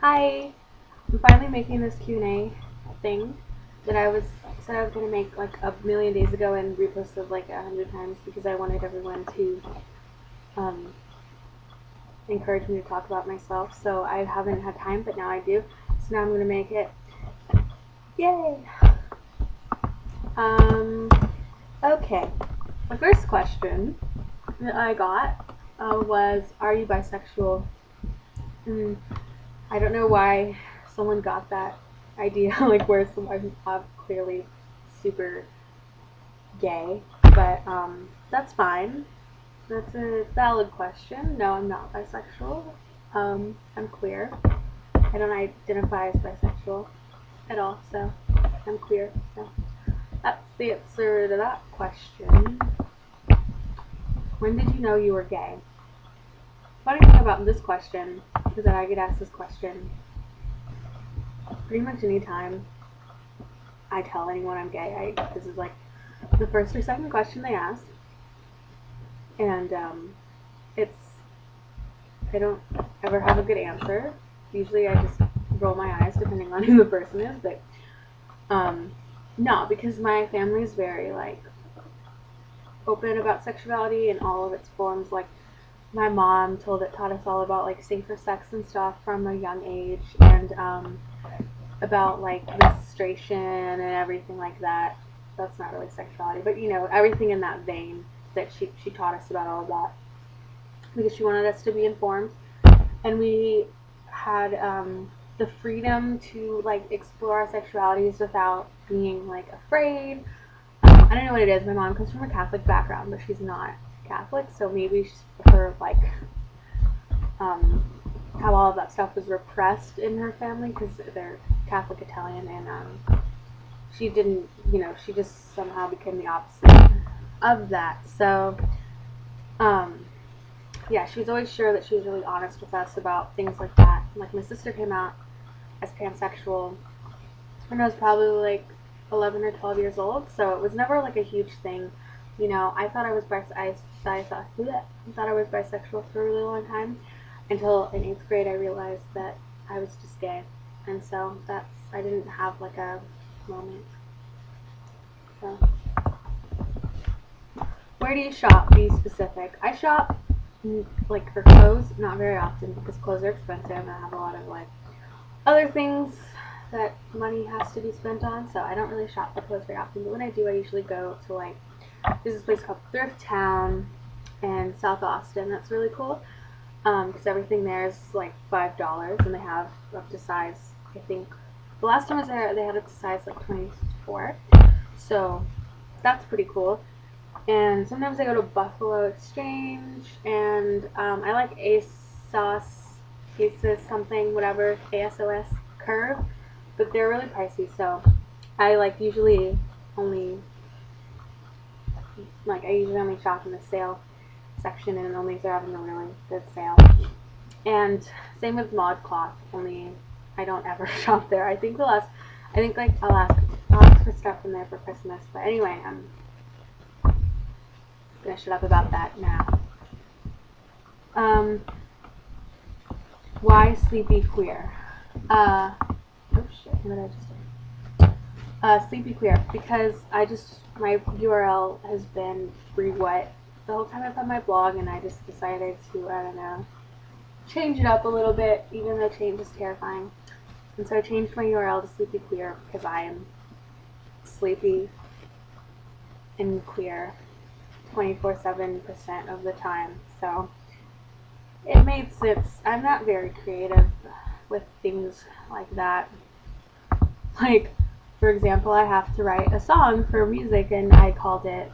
Hi! I'm finally making this Q&A thing that I said I was going to make like a million days ago and reposted like 100 times because I wanted everyone to um, encourage me to talk about myself. So I haven't had time, but now I do. So now I'm going to make it. Yay! Okay. The first question that I got was, are you bisexual? I don't know why someone got that idea, like where someone clearly super gay, but that's fine. That's a valid question. No, I'm not bisexual. I'm queer. I don't identify as bisexual at all, so I'm queer. So that's the answer to that question. When did you know you were gay? Funny thing about this question is that I get asked this question pretty much any time I tell anyone I'm gay. This is like the first or second question they ask, and I don't ever have a good answer. Usually, I just roll my eyes depending on who the person is. But no, because my family is very like open about sexuality in all of its forms. Like my mom taught us all about like safer sex and stuff from a young age, and about like menstruation and everything like that. That's not really sexuality, but you know, everything in that vein that she taught us about all of that because she wanted us to be informed, and we had the freedom to like explore our sexualities without being like afraid. I don't know what it is. My mom comes from a Catholic background, but she's not Catholic, so maybe her like how all of that stuff was repressed in her family because they're Catholic Italian, and she didn't, you know, she just somehow became the opposite of that. So, yeah, she was always sure that she was really honest with us about things like that. Like my sister came out as pansexual when I was probably like 11 or 12 years old, so it was never like a huge thing. You know, I thought I was bisexual for a really long time until in 8th grade I realized that I was just gay, and so I didn't have like a moment. So, where do you shop? Be specific. I shop like for clothes, not very often because clothes are expensive and I have a lot of like other things that money has to be spent on, so I don't really shop for clothes very often. But when I do, I usually go to like there's this place called Thrift Town in South Austin. That's really cool because everything there is like $5, and they have up to size. I think the last time I was there, they had up to size like 24, so that's pretty cool. And sometimes I go to Buffalo Exchange, and I like ASOS something, whatever, ASOS Curve, but they're really pricey, so I like usually only shop in the sale section, and only if they're having a really good sale. And same with ModCloth, only I don't ever shop there. I think like I'll ask for stuff in there for Christmas, but anyway, I'm gonna shut up about that now. Why sleepy queer? Oh shit, what did I just do? Sleepy queer, because my URL has been what the whole time I've had my blog, and I just decided to, I don't know, change it up a little bit, even though change is terrifying. And so I changed my URL to sleepy queer because I am sleepy and queer 24/7% of the time. So it made sense. I'm not very creative with things like that. Like, for example, I have to write a song for music, and I called it,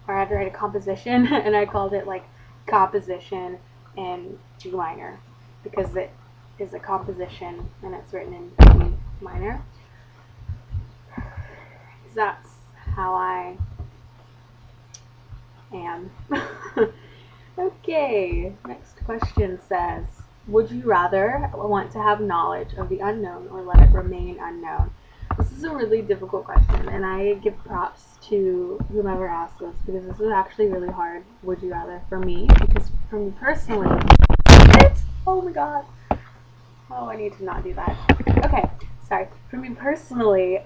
or I had to write a composition, and I called it like composition in G minor because it is a composition and it's written in G minor. That's how I am. Okay, next question says, would you rather want to have knowledge of the unknown or let it remain unknown? This is a really difficult question, and I give props to whomever asked this because this is actually really hard. Would you rather for me? Because for me personally, oh my god. Oh, I need to not do that. Okay, sorry. For me personally,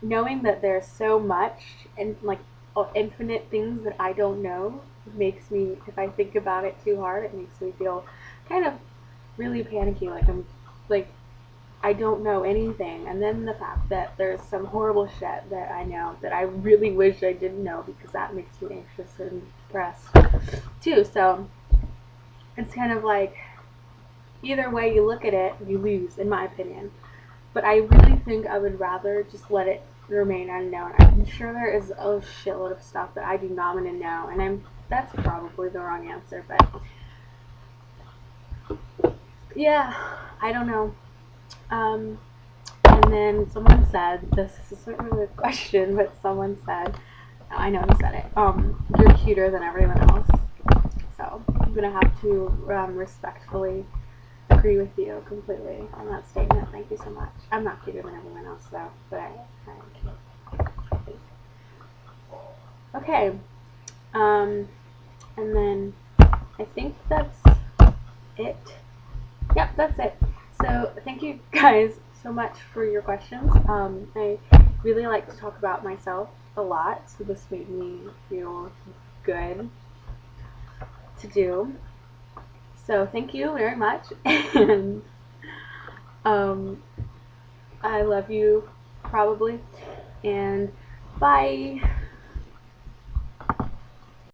knowing that there's so much and like infinite things that I don't know makes me, if I think about it too hard, it makes me feel kind of really panicky. Like I'm, like I don't know anything. And then the fact that there's some horrible shit that I know that I really wish I didn't know, because that makes me anxious and depressed too. So it's kind of like either way you look at it, you lose, in my opinion. But I really think I would rather just let it remain unknown. I'm sure there is a shitload of stuff that I do not want to know, and that's probably the wrong answer, but yeah, I don't know. And then someone said, this isn't really a question, but someone said, I know who said it, you're cuter than everyone else. So I'm going to have to respectfully agree with you completely on that statement. Thank you so much. I'm not cuter than everyone else, though, but I am cute. Okay. And then I think that's it. Yep, that's it. So thank you guys so much for your questions. I really like to talk about myself a lot, so this made me feel good to do. So thank you very much, and um, I love you probably, and bye.